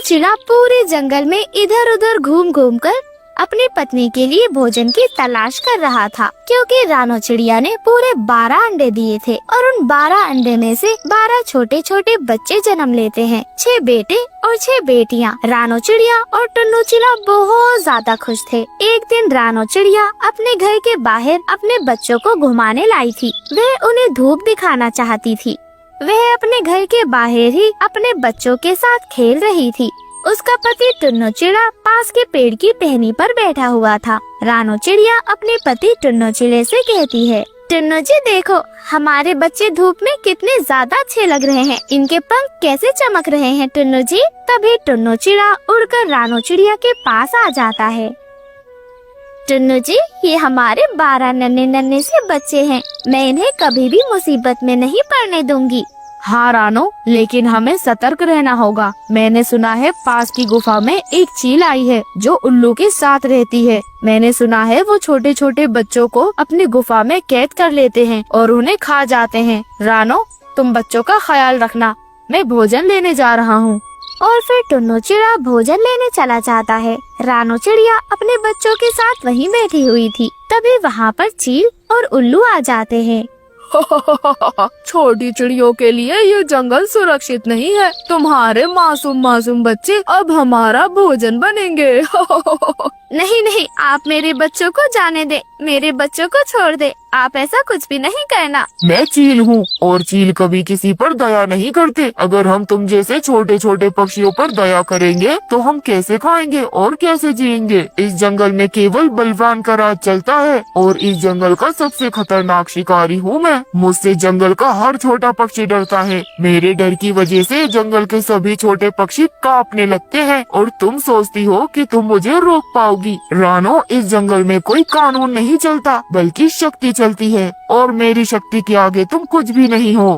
चिड़ा पूरे जंगल में इधर उधर घूम घूम कर अपनी पत्नी के लिए भोजन की तलाश कर रहा था, क्योंकि रानो चिड़िया ने पूरे 12 अंडे दिए थे और उन 12 अंडे में से 12 छोटे छोटे बच्चे जन्म लेते हैं, 6 बेटे और 6 बेटियाँ। रानो चिड़िया और टुन्नू चिड़ा बहुत ज्यादा खुश थे। एक दिन रानो चिड़िया अपने घर के बाहर अपने बच्चों को घुमाने लाई थी। वह उन्हें धूप दिखाना चाहती थी। वह अपने घर के बाहर ही अपने बच्चों के साथ खेल रही थी। उसका पति टुन्नू चिड़ा पास के पेड़ की टहनी पर बैठा हुआ था। रानो चिड़िया अपने पति टुन्नू चिड़े से कहती है, टुन्नू जी देखो, हमारे बच्चे धूप में कितने ज्यादा अच्छे लग रहे हैं, इनके पंख कैसे चमक रहे हैं टुन्नू जी। तभी टुन्नू चिड़ा उड़कर रानो चिड़िया के पास आ जाता है। टुन्नू जी, ये हमारे 12 नन्हे नन्हे से बच्चे हैं, मैं इन्हें कभी भी मुसीबत में नहीं पड़ने दूंगी। हाँ रानो, लेकिन हमें सतर्क रहना होगा। मैंने सुना है पास की गुफा में एक चील आई है जो उल्लू के साथ रहती है। मैंने सुना है वो छोटे छोटे बच्चों को अपनी गुफा में कैद कर लेते हैं और उन्हें खा जाते हैं। रानो, तुम बच्चों का ख्याल रखना, मैं भोजन लेने जा रहा हूँ। और फिर टुन्नू चिड़ा भोजन लेने चला जाता है। रानो चिड़िया अपने बच्चों के साथ वहीं बैठी हुई थी। तभी वहाँ पर चील और उल्लू आ जाते हैं। छोटी चिड़ियों के लिए ये जंगल सुरक्षित नहीं है। तुम्हारे मासूम मासूम बच्चे अब हमारा भोजन बनेंगे। नहीं नहीं, आप मेरे बच्चों को जाने दे, मेरे बच्चों को छोड़ दे, आप ऐसा कुछ भी नहीं करना। मैं चील हूँ और चील कभी किसी पर दया नहीं करते। अगर हम तुम जैसे छोटे छोटे पक्षियों पर दया करेंगे तो हम कैसे खाएंगे और कैसे जिएंगे। इस जंगल में केवल बलवान का राज चलता है और इस जंगल का सबसे खतरनाक शिकारी हूँ मैं। मुझसे जंगल का हर छोटा पक्षी डरता है। मेरे डर की वजह से जंगल के सभी छोटे पक्षी कांपने लगते हैं और तुम सोचती हो कि तुम मुझे रोक पाओगी। रानो, इस जंगल में कोई कानून नहीं चलता बल्कि शक्ति चलती है और मेरी शक्ति के आगे तुम कुछ भी नहीं हो।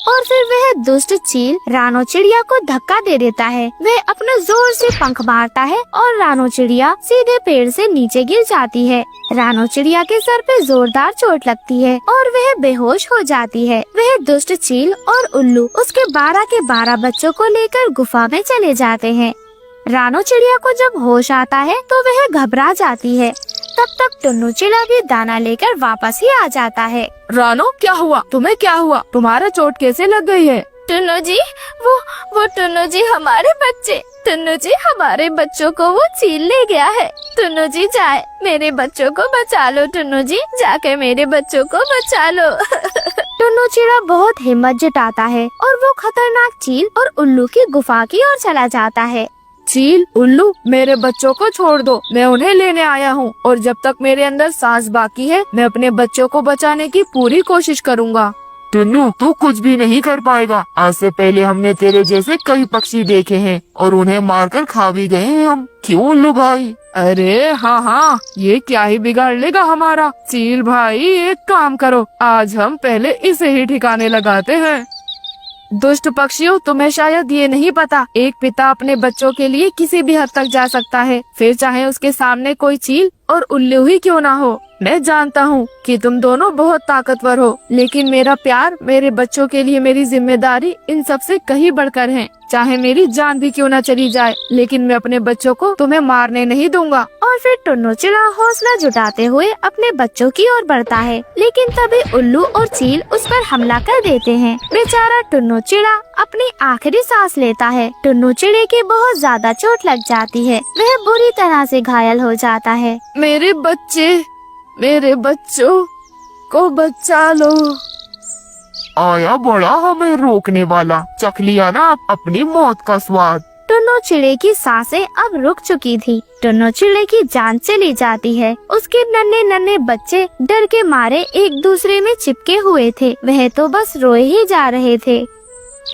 और फिर वह दुष्ट चील रानो चिड़िया को धक्का दे देता है। वह अपने जोर से पंख मारता है और रानो चिड़िया सीधे पेड़ से नीचे गिर जाती है। रानो चिड़िया के सर पे जोरदार चोट लगती है और वह बेहोश हो जाती है। वह दुष्ट चील और उल्लू उसके 12 के 12 बच्चों को लेकर गुफा में चले जाते हैं। रानो चिड़िया को जब होश आता है तो वह घबरा जाती है। तब तक टुन्नू चिड़ा भी दाना लेकर वापस ही आ जाता है। रानो, क्या हुआ? तुम्हें क्या हुआ? तुम्हारा चोट कैसे लग गई है? टुन्नू जी, वो टुन्नू जी हमारे बच्चे, टुन्नू जी हमारे बच्चों को वो चील ले गया है। टुन्नू जी जाए, मेरे बच्चों को बचा लो। टुन्नू जी जाके मेरे बच्चों को बचा लो। टुन्नू चिड़ा बहुत हिम्मत जुटाता है और वो खतरनाक चील और उल्लू की गुफा की ओर चला जाता है। चील, उल्लू, मेरे बच्चों को छोड़ दो, मैं उन्हें लेने आया हूँ और जब तक मेरे अंदर सांस बाकी है मैं अपने बच्चों को बचाने की पूरी कोशिश करूँगा। टुन्नू, तू कुछ भी नहीं कर पाएगा। आज से पहले हमने तेरे जैसे कई पक्षी देखे हैं और उन्हें मारकर खा भी गए हैं हम। क्यों उल्लू भाई? अरे हाँ, ये क्या ही बिगाड़ लेगा हमारा। चील भाई, एक काम करो, आज हम पहले इसे ही ठिकाने लगाते हैं। दुष्ट पक्षियों, तुम्हें शायद ये नहीं पता, एक पिता अपने बच्चों के लिए किसी भी हद तक जा सकता है, फिर चाहे उसके सामने कोई चील और उल्लू ही क्यों ना हो। मैं जानता हूँ कि तुम दोनों बहुत ताकतवर हो, लेकिन मेरा प्यार, मेरे बच्चों के लिए मेरी जिम्मेदारी इन सब से कहीं बढ़कर है। चाहे मेरी जान भी क्यों ना चली जाए, लेकिन मैं अपने बच्चों को तुम्हें मारने नहीं दूंगा। और फिर टुन्नू चिड़ा हौसला जुटाते हुए अपने बच्चों की ओर बढ़ता है, लेकिन तभी उल्लू और चील उस पर हमला कर देते हैं। बेचारा टुन्नू चिड़ा अपनी आखिरी सांस लेता है। टुन्नू चिड़े की बहुत ज्यादा चोट लग जाती है, वह बुरी तरह से घायल हो जाता है। मेरे बच्चे, मेरे बच्चों को बचा लो। आया बड़ा हमें रोकने वाला, चख लिया ना अपनी मौत का स्वाद। टुन्नू चिड़े की सांसें अब रुक चुकी थी। टुन्नू चिड़े की जान चली जाती है। उसके नन्हे नन्हे बच्चे डर के मारे एक दूसरे में चिपके हुए थे, वह तो बस रोए ही जा रहे थे।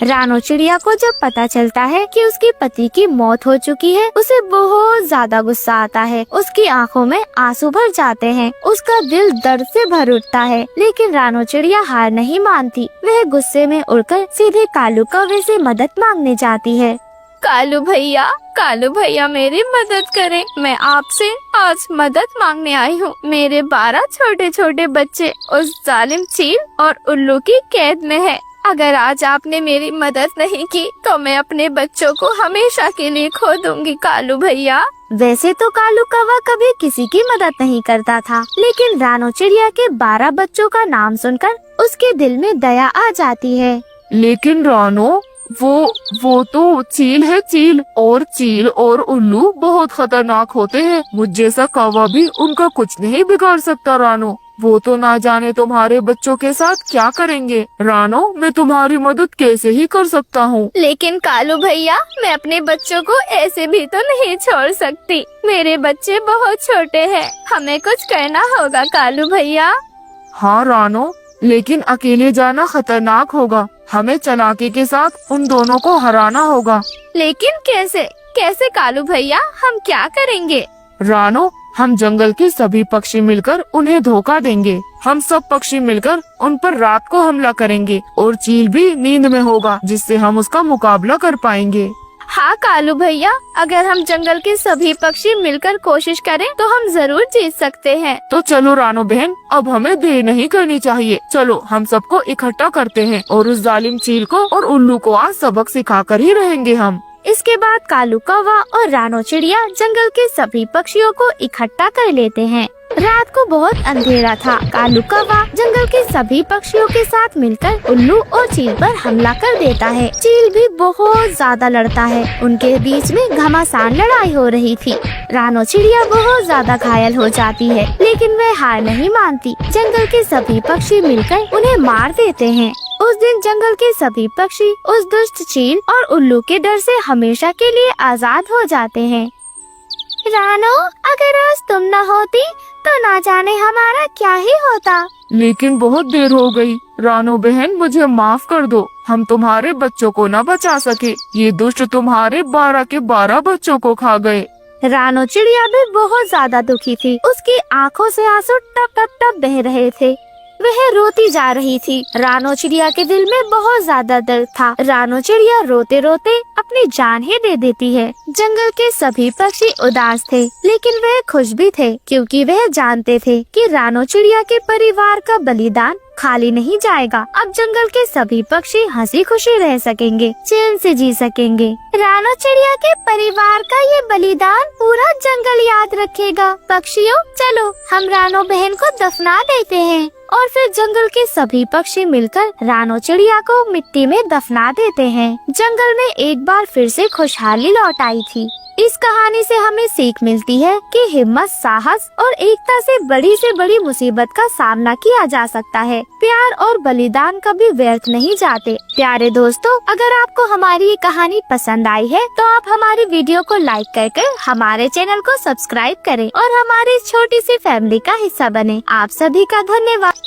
रानो चिड़िया को जब पता चलता है कि उसके पति की मौत हो चुकी है, उसे बहुत ज्यादा गुस्सा आता है। उसकी आंखों में आंसू भर जाते हैं, उसका दिल दर्द से भर उठता है। लेकिन रानो चिड़िया हार नहीं मानती। वह गुस्से में उड़कर सीधे कालू कौवे से मदद मांगने जाती है। कालू भैया मेरी मदद करें, मैं आपसे आज मदद मांगने आई हूँ। मेरे 12 छोटे छोटे बच्चे उस जालिम चील और उल्लू की कैद में है। अगर आज आपने मेरी मदद नहीं की तो मैं अपने बच्चों को हमेशा के लिए खो दूंगी कालू भैया। वैसे तो कालू कौवा कभी किसी की मदद नहीं करता था, लेकिन रानो चिड़िया के 12 बच्चों का नाम सुनकर उसके दिल में दया आ जाती है। लेकिन रानो, वो तो चील है, चील और उल्लू बहुत खतरनाक होते हैं। मुझ जैसा कौवा भी उनका कुछ नहीं बिगाड़ सकता रानो। वो तो ना जाने तुम्हारे बच्चों के साथ क्या करेंगे। रानो, मैं तुम्हारी मदद कैसे ही कर सकता हूँ। लेकिन कालू भैया, मैं अपने बच्चों को ऐसे भी तो नहीं छोड़ सकती। मेरे बच्चे बहुत छोटे हैं, हमें कुछ करना होगा कालू भैया। हाँ रानो, लेकिन अकेले जाना खतरनाक होगा। हमें चालाकी के साथ उन दोनों को हराना होगा। लेकिन कैसे कालू भैया, हम क्या करेंगे? रानो, हम जंगल के सभी पक्षी मिलकर उन्हें धोखा देंगे। हम सब पक्षी मिलकर उन पर रात को हमला करेंगे और चील भी नींद में होगा, जिससे हम उसका मुकाबला कर पाएंगे। हाँ कालू भैया, अगर हम जंगल के सभी पक्षी मिलकर कोशिश करें तो हम जरूर जीत सकते हैं। तो चलो रानो बहन, अब हमें देर नहीं करनी चाहिए। चलो हम सबको इकट्ठा करते हैं और उस जालिम चील को और उल्लू को आज सबक सिखाकर ही रहेंगे हम। इसके बाद कालू कौवा और रानो चिड़िया जंगल के सभी पक्षियों को इकट्ठा कर लेते हैं। रात को बहुत अंधेरा था। कालू कौवा जंगल के सभी पक्षियों के साथ मिलकर उल्लू और चील पर हमला कर देता है। चील भी बहुत ज्यादा लड़ता है। उनके बीच में घमासान लड़ाई हो रही थी। रानो चिड़िया बहुत ज्यादा घायल हो जाती है, लेकिन वह हार नहीं मानती। जंगल के सभी पक्षी मिलकर उन्हें मार देते हैं। उस दिन जंगल के सभी पक्षी उस दुष्ट चील और उल्लू के डर से हमेशा के लिए आजाद हो जाते हैं। रानो, अगर आज तुम न होती तो ना जाने हमारा क्या ही होता। लेकिन बहुत देर हो गई। रानो बहन, मुझे माफ कर दो। हम तुम्हारे बच्चों को न बचा सके। ये दुष्ट तुम्हारे 12 के 12 बच्चों को खा गए। रानो चिड़िया भी बहुत ज्यादा दुखी थी। उसकी आंखों से आंसू टप टप टप बह रहे थे। वह रोती जा रही थी। रानो चिड़िया के दिल में बहुत ज्यादा दर्द था। रानो चिड़िया रोते रोते अपनी जान ही दे देती है। जंगल के सभी पक्षी उदास थे, लेकिन वह खुश भी थे, क्योंकि वह जानते थे कि रानो चिड़िया के परिवार का बलिदान खाली नहीं जाएगा। अब जंगल के सभी पक्षी हंसी खुशी रह सकेंगे, चैन से जी सकेंगे। रानो चिड़िया के परिवार का ये बलिदान पूरा जंगल याद रखेगा। पक्षियों, चलो हम रानो बहन को दफना देते हैं। और फिर जंगल के सभी पक्षी मिलकर रानो चिड़िया को मिट्टी में दफना देते हैं। जंगल में एक बार फिर से खुशहाली लौट आई थी। इस कहानी से हमें सीख मिलती है कि हिम्मत, साहस और एकता से बड़ी मुसीबत का सामना किया जा सकता है। प्यार और बलिदान कभी व्यर्थ नहीं जाते। प्यारे दोस्तों, अगर आपको हमारी ये कहानी पसंद आई है तो आप हमारी वीडियो को लाइक करके हमारे चैनल को सब्सक्राइब करें और हमारी छोटी सी फैमिली का हिस्सा बने। आप सभी का धन्यवाद।